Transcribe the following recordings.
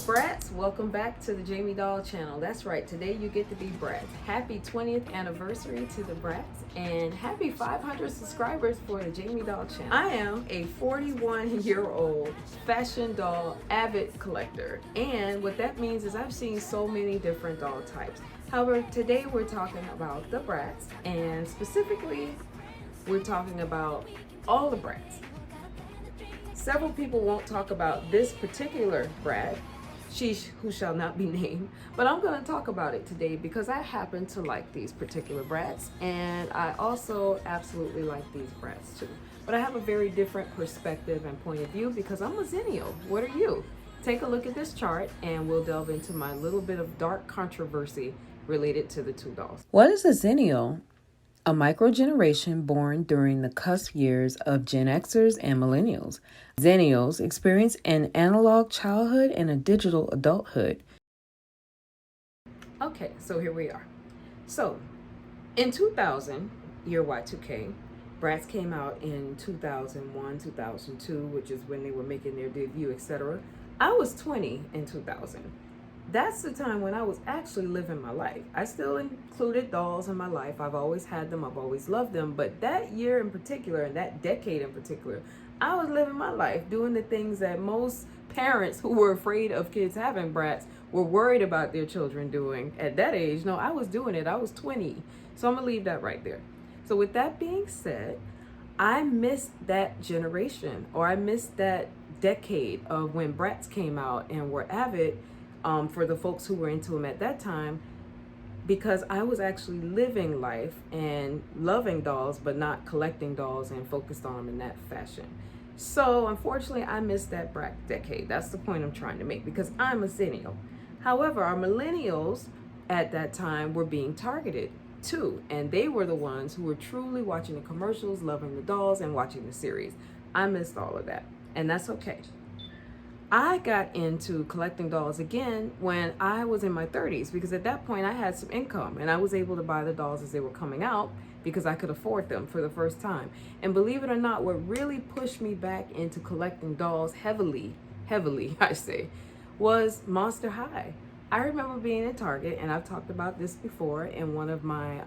Bratz, welcome back to the Jamie Doll channel. That's right, today you get to be Bratz. Happy 20th anniversary to the Bratz and happy 500 subscribers for the Jamie Doll channel. I am a 41-year-old fashion doll avid collector, and what that means is I've seen so many different doll types. However, today we're talking about the Bratz, and specifically we're talking about all the Bratz. Several people won't talk about this particular Bratz, she who shall not be named, but I'm going to talk about it today because I happen to like these particular Bratz, and I also absolutely like these Bratz too. But I have a very different perspective and point of view because I'm a Xennial. What are you? Take a look at this chart and we'll delve into my little bit of dark controversy related to the two dolls. What is a Xennial? A microgeneration born during the cusp years of Gen Xers and Millennials. Xennials experience an analog childhood and a digital adulthood. Okay, so here we are. So, in 2000, year Y2K, Bratz came out in 2001, 2002, which is when they were making their debut, etc. I was 20 in 2000. That's the time when I was actually living my life. I still included dolls in my life. I've always had them. I've always loved them. But that year in particular, and that decade in particular, I was living my life, doing the things that most parents who were afraid of kids having Bratz were worried about their children doing at that age. No, I was doing it. I was 20. So I'm going to leave that right there. So with that being said, I missed that generation, or I missed that decade of when Bratz came out and were avid for the folks who were into them at that time, because I was actually living life and loving dolls, but not collecting dolls and focused on them in that fashion. So unfortunately, I missed that Bratz decade. That's the point I'm trying to make, because I'm a Xennial. However, our millennials at that time were being targeted too, and they were the ones who were truly watching the commercials, loving the dolls, and watching the series. I missed all of that, and that's okay. I got into collecting dolls again when I was in my 30s, because at that point I had some income and I was able to buy the dolls as they were coming out because I could afford them for the first time. And believe it or not, what really pushed me back into collecting dolls heavily, I say, was Monster High. I remember being at Target, and I've talked about this before in one of my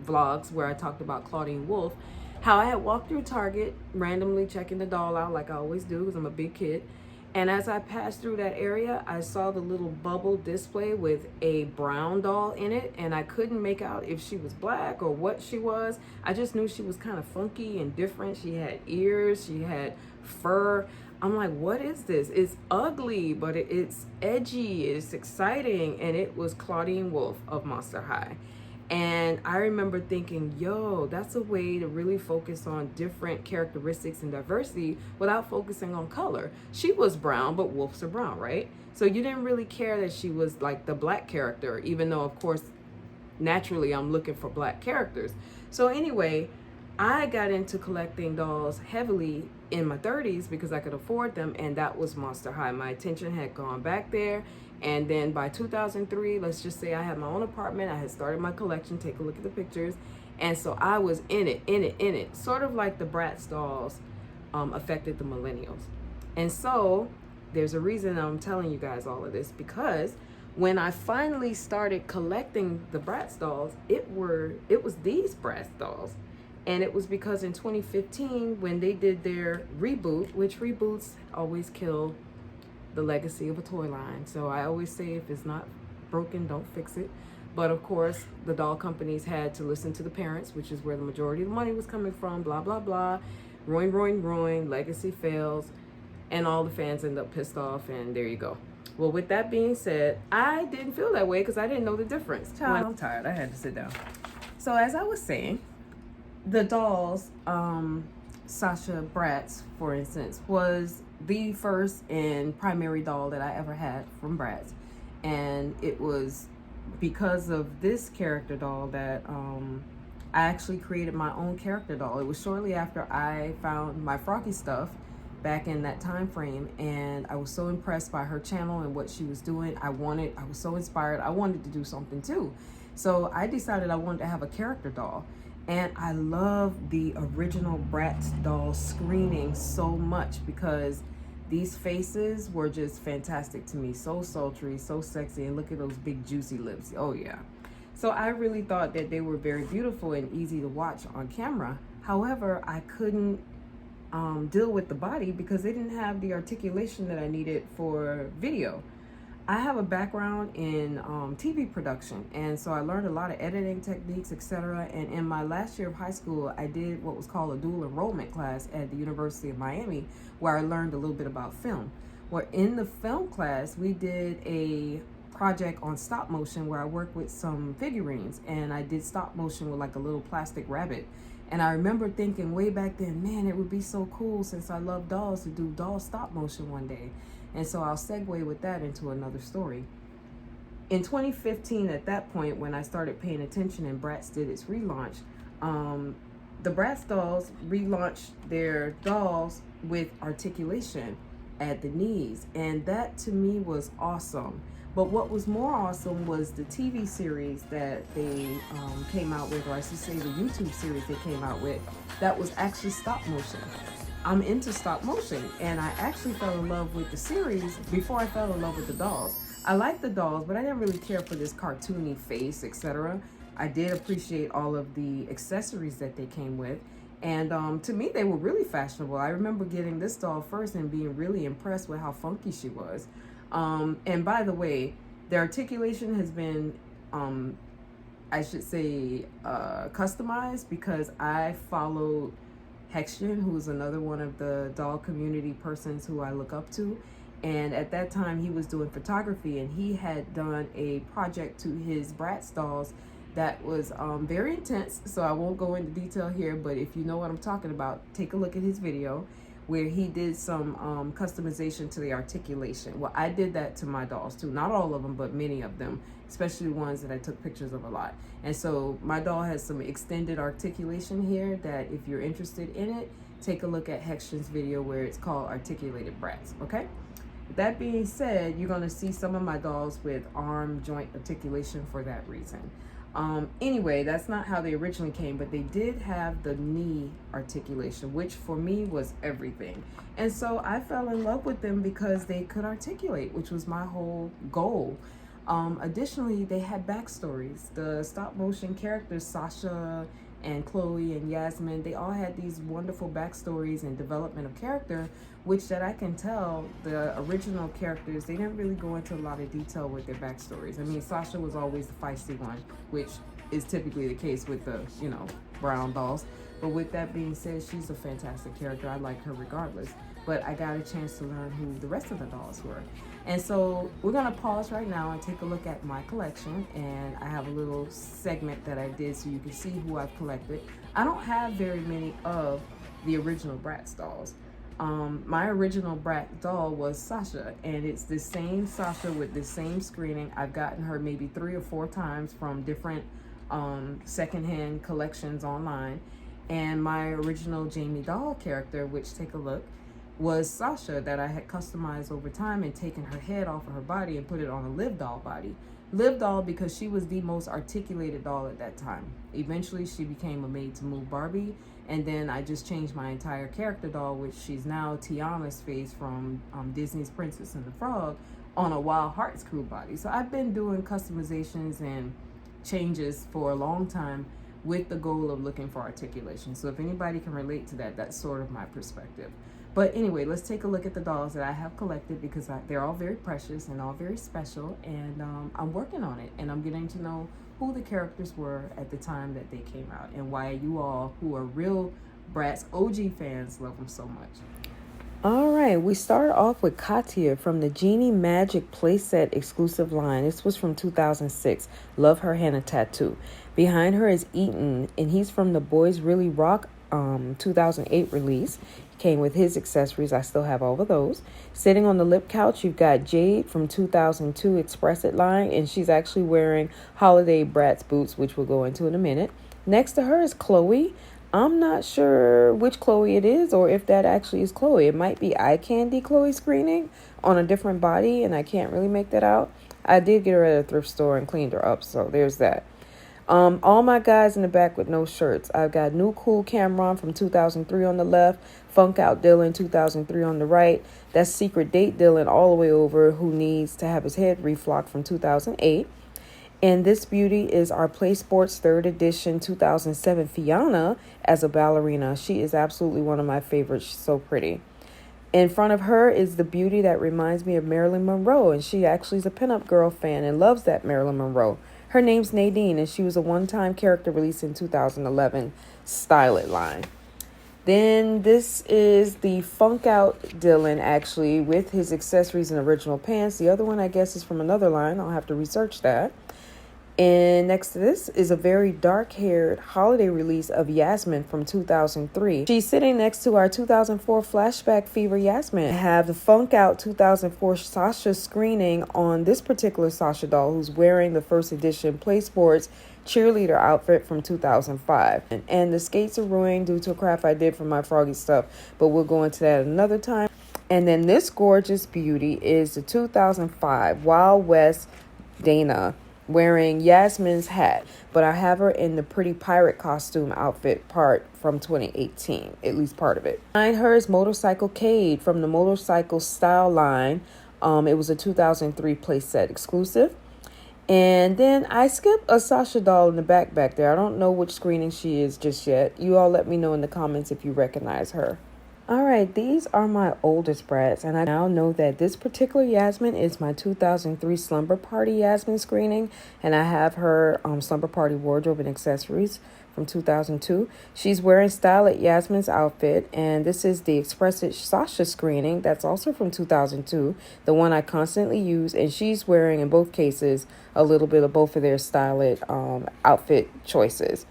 vlogs where I talked about Claudine Wolfe, how I had walked through Target randomly checking the doll out like I always do because I'm a big kid. And as I passed through that area, I saw the little bubble display with a brown doll in it, and I couldn't make out if she was black or what she was. I just knew she was kind of funky and different. She had ears, she had fur. I'm like, what is this? It's ugly, but it's edgy, it's exciting, and it was Claudine Wolfe of Monster High. And I remember thinking, yo, that's a way to really focus on different characteristics and diversity without focusing on color. She was brown, but wolves are brown, right? So you didn't really care that she was like the black character, even though, of course, naturally I'm looking for black characters. So anyway, I got into collecting dolls heavily in my 30s because I could afford them, and that was Monster High. My attention had gone back there. And then by 2003, let's just say I had my own apartment, I had started my collection, take a look at the pictures, and so I was in it, sort of like the Bratz dolls affected the millennials. And so there's a reason I'm telling you guys all of this, because when I finally started collecting the Bratz dolls, it was these Bratz dolls. And it was because in 2015, when they did their reboot, which reboots always kill the legacy of a toy line. So I always say, if it's not broken, don't fix it. But of course, the doll companies had to listen to the parents, which is where the majority of the money was coming from, blah, blah, blah. Ruin, legacy fails, and all the fans end up pissed off, and there you go. Well, with that being said, I didn't feel that way because I didn't know the difference. I'm tired, I had to sit down. So as I was saying, the dolls, Sasha Bratz, for instance, was the first and primary doll that I ever had from Bratz. And it was because of this character doll that I actually created my own character doll. It was shortly after I found my Froggy stuff back in that time frame, and I was so impressed by her channel and what she was doing. I was so inspired. I wanted to do something too. So I decided I wanted to have a character doll. And I love the original Bratz doll screening so much because these faces were just fantastic to me. So sultry, so sexy, and look at those big juicy lips. Oh yeah. So I really thought that they were very beautiful and easy to watch on camera. However, I couldn't deal with the body because they didn't have the articulation that I needed for video. I have a background in TV production, and so I learned a lot of editing techniques, etc. And in my last year of high school, I did what was called a dual enrollment class at the University of Miami, where I learned a little bit about film. Well, in the film class, we did a project on stop motion where I worked with some figurines, and I did stop motion with like a little plastic rabbit. And I remember thinking way back then, man, it would be so cool, since I love dolls, to do doll stop motion one day. And so I'll segue with that into another story. In 2015, at that point, when I started paying attention and Bratz did its relaunch, the Bratz dolls relaunched their dolls with articulation at the knees. And that to me was awesome. But what was more awesome was the TV series that they came out with, or I should say the YouTube series they came out with, that was actually stop motion. I'm into stop motion, and I actually fell in love with the series before I fell in love with the dolls. I like the dolls, but I didn't really care for this cartoony face, etc. I did appreciate all of the accessories that they came with, and to me, they were really fashionable. I remember getting this doll first and being really impressed with how funky she was. And by the way, the articulation has been, I should say, customized, because I followed Xennial, who's another one of the doll community persons who I look up to. And at that time, he was doing photography, and he had done a project to his Bratz dolls that was very intense. So I won't go into detail here, but if you know what I'm talking about, take a look at his video where he did some customization to the articulation. Well, I did that to my dolls too. Not all of them, but many of them, especially ones that I took pictures of a lot. And so my doll has some extended articulation here that if you're interested in it, take a look at Xennial's video where it's called Articulated Bratz, okay? That being said, you're gonna see some of my dolls with arm joint articulation for that reason. Anyway, that's not how they originally came, but they did have the knee articulation, which for me was everything. And so I fell in love with them because they could articulate, which was my whole goal. Additionally, they had backstories. The stop motion characters, Sasha and Chloe and Yasmin, they all had these wonderful backstories and development of character, which that I can tell the original characters, they didn't really go into a lot of detail with their backstories. I mean, Sasha was always the feisty one, which is typically the case with the, you know, brown dolls. But with that being said, she's a fantastic character. I like her regardless. But I got a chance to learn who the rest of the dolls were. And so we're gonna pause right now and take a look at my collection. And I have a little segment that I did so you can see who I've collected. I don't have very many of the original Bratz dolls. My original Bratz doll was Sasha, and it's the same Sasha with the same screening. I've gotten her maybe 3 or 4 times from different secondhand collections online. And my original Jamie doll character, which take a look, was Sasha, that I had customized over time and taken her head off of her body and put it on a Live doll body. Live doll because she was the most articulated doll at that time. Eventually she became a made to move Barbie, and then I just changed my entire character doll, which she's now Tiana's face from Disney's Princess and the Frog, on a Wild Hearts crew body. So I've been doing customizations and changes for a long time with the goal of looking for articulation. So if anybody can relate to that, that's sort of my perspective. But anyway, let's take a look at the dolls that I have collected, because they're all very precious and all very special, and I'm working on it, and I'm getting to know who the characters were at the time that they came out, and why you all who are real Bratz OG fans love them so much. All right, we start off with Katya from the Genie Magic playset exclusive line. This was from 2006. Love her henna tattoo. Behind her is Eaton, and he's from the Boys Really Rock 2008 release. Came with his accessories. I still have all of those. Sitting on the lip couch, you've got Jade from 2002 Express It line, and she's actually wearing holiday Bratz boots, which we'll go into in a minute. Next to her is Chloe. I'm not sure which Chloe it is, or if that actually is Chloe. It might be Eye Candy Chloe screening on a different body, and I can't really make that out. I did get her at a thrift store and cleaned her up, so there's that. All my guys in the back with no shirts. I've got New Cool Cameron from 2003 on the left, Funk Out Dylan 2003 on the right. That's Secret Date Dylan all the way over, who needs to have his head reflocked from 2008. And this beauty is our Play Sports 3rd edition 2007 Fiona as a ballerina. She is absolutely one of my favorites. She's so pretty. In front of her is the beauty that reminds me of Marilyn Monroe, and she actually is a pinup girl fan and loves that Marilyn Monroe. Her name's Nadine, and she was a one-time character released in 2011 Style It line. Then this is the Funk Out Dylan, actually, with his accessories and original pants. The other one, I guess, is from another line. I'll have to research that. And next to this is a very dark-haired holiday release of Yasmin from 2003. She's sitting next to our 2004 Flashback Fever Yasmin. I have the Funk Out 2004 Sasha screening on this particular Sasha doll, who's wearing the first edition Play Sports cheerleader outfit from 2005. And the skates are ruined due to a craft I did for my Froggy stuff, but we'll go into that another time. And then this gorgeous beauty is the 2005 Wild West Dana, wearing Yasmin's hat, but I have her in the pretty pirate costume outfit part from 2018, at least part of it. Behind her is Motorcycle Cade from the Motorcycle Style line. It was a 2003 playset exclusive. And then I skipped a Sasha doll in the back there. I don't know which screening she is just yet. You all let me know in the comments if you recognize her. Alright, these are my oldest Bratz, and I now know that this particular Yasmin is my 2003 Slumber Party Yasmin screening, and I have her Slumber Party wardrobe and accessories from 2002. She's wearing Style It Yasmin's outfit, and this is the Express It Sasha screening. That's also from 2002, the one I constantly use, and she's wearing, in both cases, a little bit of both of their Style It outfit choices.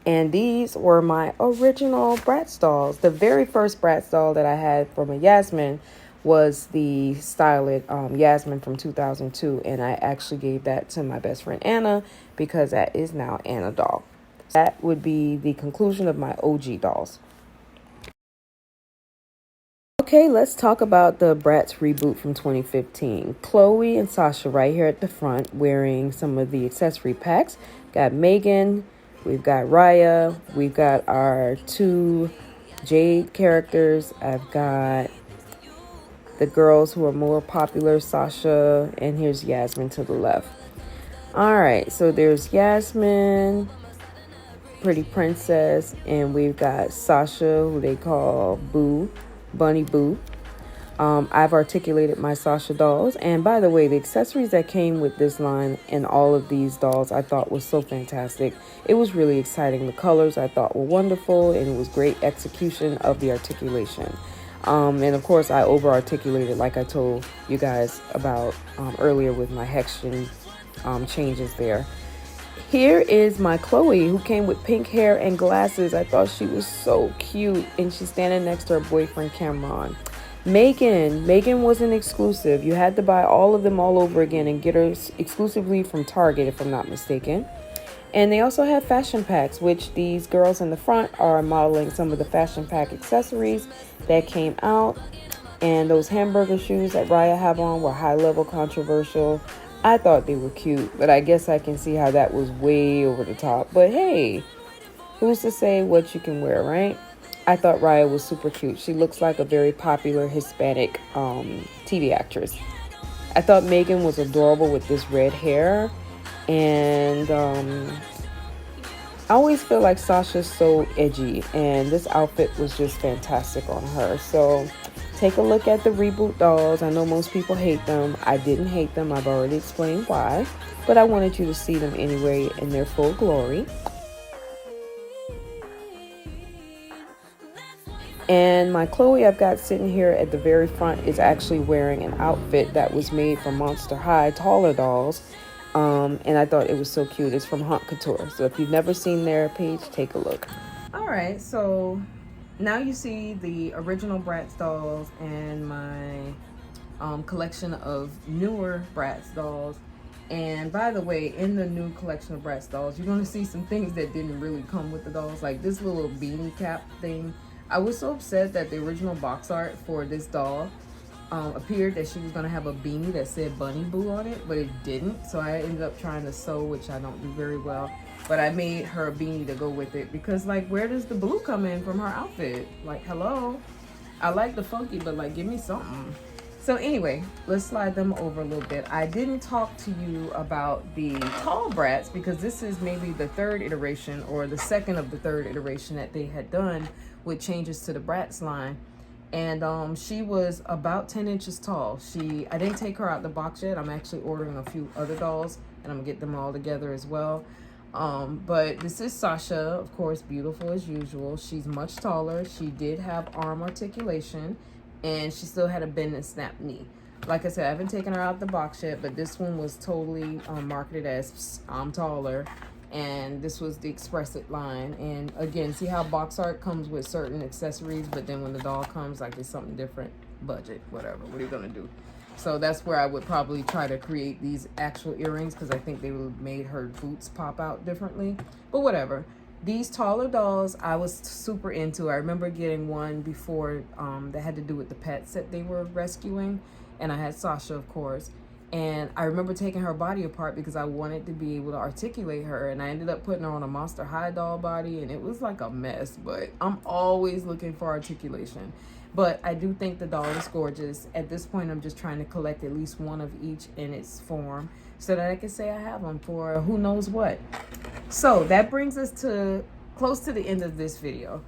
And these were my original Bratz dolls. The very first Bratz doll that I had from a Yasmin was the Style It Yasmin from 2002. And I actually gave that to my best friend Anna, because that is now Anna doll. That would be the conclusion of my OG dolls. Okay, let's talk about the Bratz reboot from 2015. Chloe and Sasha right here at the front wearing some of the accessory packs. Got Megan. We've got Raya, we've got our 2 Jade characters. I've got the girls who are more popular, Sasha, and here's Yasmin to the left. All right, so there's Yasmin, Pretty Princess, and we've got Sasha, who they call Boo, Bunny Boo. I've articulated my Sasha dolls, and by the way, the accessories that came with this line and all of these dolls I thought was so fantastic. It was really exciting. The colors I thought were wonderful, and it was great execution of the articulation. And of course I over articulated, like I told you guys about earlier with my Hexian changes there. Here is my Chloe, who came with pink hair and glasses. I thought she was so cute, and she's standing next to her boyfriend Cameron. Megan was an exclusive. You had to buy all of them all over again and get her exclusively from Target, if I'm not mistaken. And they also have fashion packs, which these girls in the front are modeling some of the fashion pack accessories that came out. And those hamburger shoes that Raya have on were high level controversial. I thought they were cute, but I guess I can see how that was way over the top. But hey, who's to say what you can wear, right? I thought Raya was super cute. She looks like a very popular Hispanic TV actress. I thought Megan was adorable with this red hair. And I always feel like Sasha's so edgy. And this outfit was just fantastic on her. So take a look at the Reboot dolls. I know most people hate them. I didn't hate them. I've already explained why. But I wanted you to see them anyway in their full glory. And my Chloe I've got sitting here at the very front is actually wearing an outfit that was made from Monster High taller dolls. And I thought it was so cute. It's from Haute Couture. So if you've never seen their page, take a look. All right, so now you see the original Bratz dolls and my collection of newer Bratz dolls. And by the way, in the new collection of Bratz dolls, you're going to see some things that didn't really come with the dolls, like this little beanie cap thing. I was so upset that the original box art for this doll appeared that she was going to have a beanie that said Bunny Boo on it, but it didn't. So I ended up trying to sew, which I don't do very well. But I made her a beanie to go with it because, like, where does the blue come in from her outfit? Like, hello? I like the funky, but, like, give me something. So anyway, let's slide them over a little bit. I didn't talk to you about the tall Bratz because this is maybe the third iteration or the second of the third iteration that they had done with changes to the Bratz line. And she was about 10 inches tall. I didn't take her out the box yet. I'm actually ordering a few other dolls and I'm gonna get them all together as well. But this is Sasha, of course, beautiful as usual. She's much taller. She did have arm articulation and she still had a bend and snap knee. Like I said, I haven't taken her out the box yet, but this one was totally marketed as I'm taller. And this was the Express It line. And again, see how box art comes with certain accessories, but then when the doll comes, like it's something different, budget, whatever. What are you gonna do? So that's where I would probably try to create these actual earrings because I think they would have made her boots pop out differently. But whatever. These taller dolls I was super into. I remember getting one before that had to do with the pets that they were rescuing. And I had Sasha, of course. And I remember taking her body apart because I wanted to be able to articulate her. And I ended up putting her on a Monster High doll body. And it was like a mess. But I'm always looking for articulation. But I do think the doll is gorgeous. At this point, I'm just trying to collect at least one of each in its form so that I can say I have them for who knows what. So that brings us to close to the end of this video.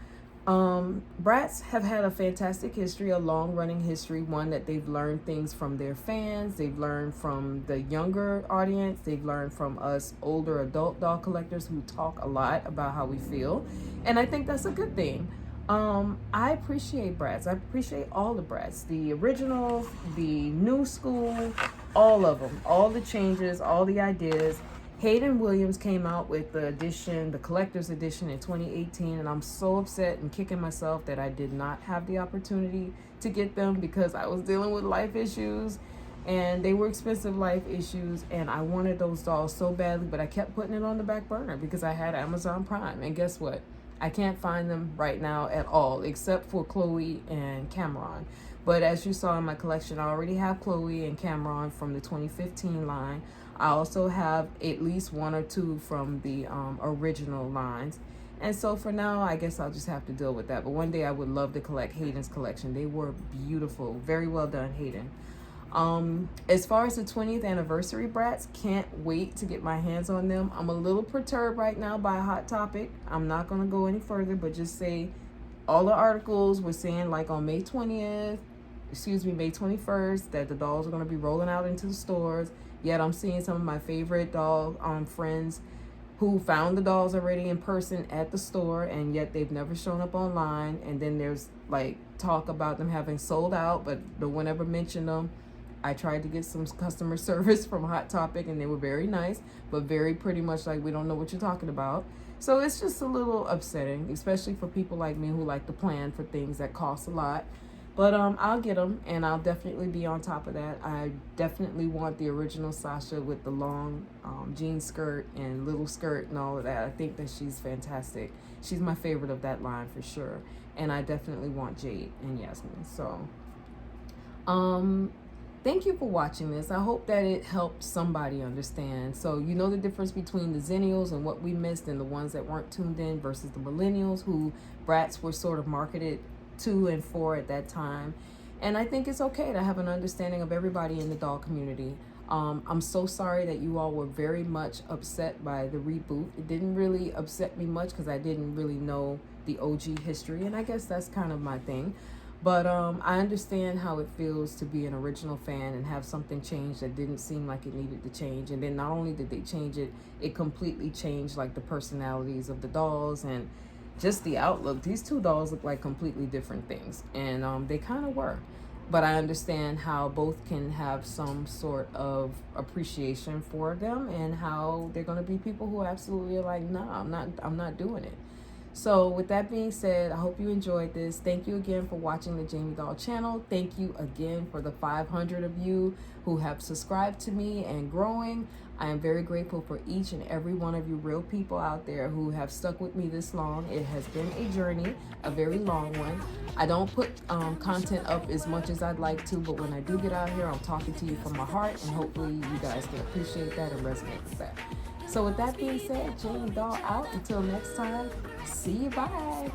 Bratz have had a fantastic history, a long-running history, one that they've learned things from their fans, they've learned from the younger audience, they've learned from us older adult doll collectors who talk a lot about how we feel, and I think that's a good thing. I appreciate Bratz. I appreciate all the Bratz, the originals, the new school, all of them, all the changes, all the ideas. Hayden Williams came out with the edition, the collector's edition in 2018, and I'm so upset and kicking myself that I did not have the opportunity to get them because I was dealing with life issues and they were expensive life issues and I wanted those dolls so badly, but I kept putting it on the back burner because I had Amazon Prime, and guess what? I can't find them right now at all except for Chloe and Cameron. But as you saw in my collection, I already have Chloe and Cameron from the 2015 line. I also have at least one or two from the original lines. And so for now, I guess I'll just have to deal with that. But one day I would love to collect Hayden's collection. They were beautiful. Very well done, Hayden. As far as the 20th anniversary Bratz, can't wait to get my hands on them. I'm a little perturbed right now by a hot topic. I'm not going to go any further, but just say all the articles were saying like on May 21st, that the dolls are going to be rolling out into the stores. Yet I'm seeing some of my favorite doll friends who found the dolls already in person at the store, and yet they've never shown up online. And then there's like talk about them having sold out, but no one ever mentioned them. I tried to get some customer service from Hot Topic, and they were very nice, but very pretty much like, we don't know what you're talking about. So it's just a little upsetting, especially for people like me who like to plan for things that cost a lot. But I'll get them, and I'll definitely be on top of that. I definitely want the original Sasha with the long jean skirt and little skirt and all of that. I think that she's fantastic. She's my favorite of that line for sure. And I definitely want Jade and Yasmin. So, thank you for watching this. I hope that it helped somebody understand. So you know the difference between the Xennials and what we missed and the ones that weren't tuned in versus the Millennials who Bratz were sort of marketed to and for at that time. And I think it's okay to have an understanding of everybody in the doll community. I'm so sorry that you all were very much upset by the reboot. It didn't really upset me much because I didn't really know the OG history, and I guess that's kind of my thing. But I understand how it feels to be an original fan and have something change that didn't seem like it needed to change. And then not only did they change it, it completely changed like the personalities of the dolls and just the outlook. These two dolls look like completely different things, and they kind of were. But I understand how both can have some sort of appreciation for them, and how they're going to be people who absolutely are like, nah, I'm not doing it. So with that being said, I hope you enjoyed this. Thank you again for watching the Jamie Doll channel. Thank you again for the 500 of you who have subscribed to me and growing. I am very grateful for each and every one of you real people out there who have stuck with me this long. It has been a journey, a very long one. I don't put content up as much as I'd like to, but when I do get out here, I'm talking to you from my heart, and hopefully you guys can appreciate that and resonate with that. So with that being said, Jamie Doll out. Until next time, see you, bye.